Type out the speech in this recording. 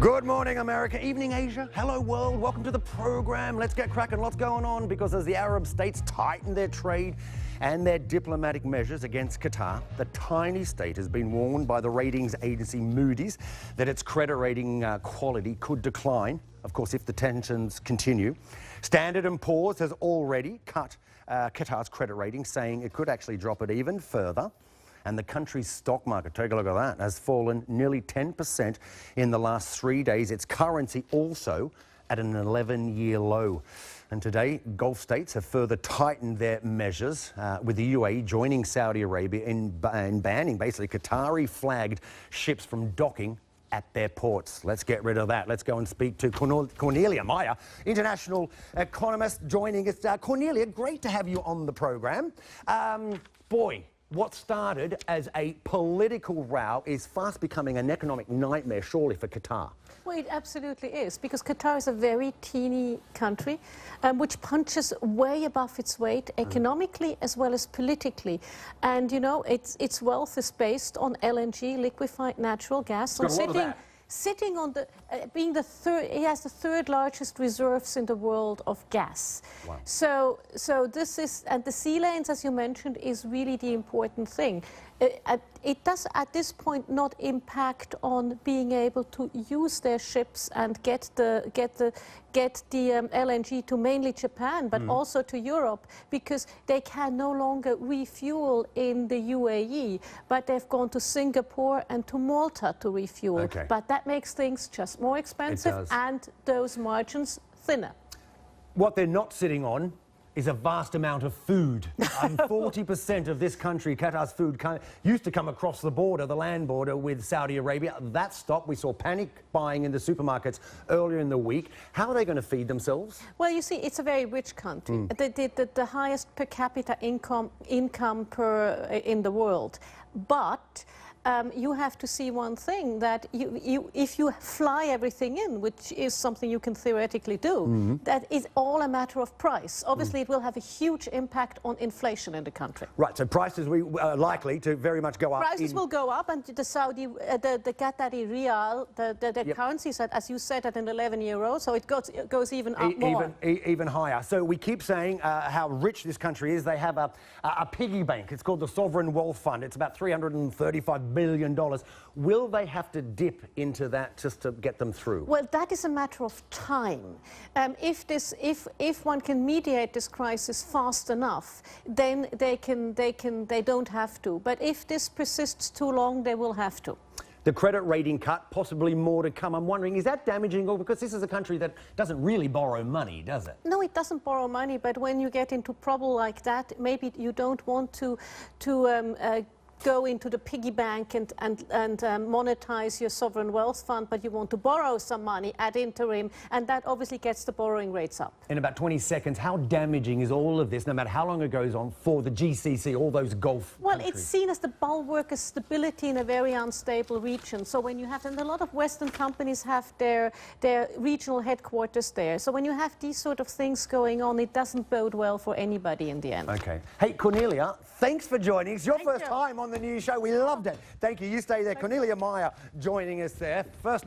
Good morning, America. Evening, Asia. Hello, world. Welcome to the program. Let's get cracking. Lots going on because as the Arab states tighten their trade and their diplomatic measures against Qatar, the tiny state has been warned by the ratings agency Moody's that its credit rating quality could decline, of course, if the tensions continue. Standard & Poor's has already cut Qatar's credit rating, saying it could actually drop it even further. And the country's stock market, take a look at that, has fallen nearly 10% in the last 3 days. Its currency also at an 11-year low. And today, Gulf states have further tightened their measures, with the UAE joining Saudi Arabia in banning basically Qatari-flagged ships from docking at their ports. Let's get rid of that. Let's go and speak to Cornelia Meyer, international economist, joining us. Cornelia, great to have you on the program. What started as a political row is fast becoming an economic nightmare, surely, for Qatar. Well, it absolutely is, because Qatar is a very teeny country which punches way above its weight economically as well as politically. And, you know, its wealth is based on LNG, liquefied natural gas. So sitting on the, being the third, he has the third largest reserves in the world of gas. Wow. So this is, and the sea lanes, as you mentioned, is really the important thing. It does at this point not impact on being able to use their ships and get the LNG to mainly Japan, but also to Europe, because they can no longer refuel in the UAE, but they've gone to Singapore and to Malta to refuel. Okay. But that makes things just more expensive and those margins thinner. What they're not sitting on is a vast amount of food. 40% of this country, Qatar's food, used to come across the border, the land border with Saudi Arabia. That stopped. We saw panic buying in the supermarkets earlier in the week. How are they going to feed themselves? Well, you see, it's a very rich country. The highest per capita income in the world. But you have to see one thing, that if you fly everything in, which is something you can theoretically do, that is all a matter of price. Obviously, it will have a huge impact on inflation in the country. Right, so prices are likely to very much go up. Prices will go up, and the Qatari rial, the currency is, as you said, at an 11-year low, so it goes even up more. Even higher. So we keep saying how rich this country is. They have a piggy bank. It's called the Sovereign Wealth Fund. It's about $335 billion. Will they have to dip into that just to get them through? Well, that is a matter of time. If one can mediate this crisis fast enough, then they don't have to. But if this persists too long, they will have to. The credit rating cut, possibly more to come. I'm wondering, is that damaging? Or because this is a country that doesn't really borrow money, does it? No, it doesn't borrow money. But when you get into trouble like that, maybe you don't want to go into the piggy bank and monetize your sovereign wealth fund, but you want to borrow some money ad interim, and that obviously gets the borrowing rates up. In about 20 seconds, how damaging is all of this, no matter how long it goes on, for the GCC, all those Gulf countries? It's seen as the bulwark of stability in a very unstable region. So when you have, and a lot of Western companies have their regional headquarters there. So when you have these sort of things going on, it doesn't bode well for anybody in the end. Okay. Hey, Cornelia, thanks for joining. It's your first time on the news show. We loved it. Thank you. You stay there. Cornelia Meyer joining us there. First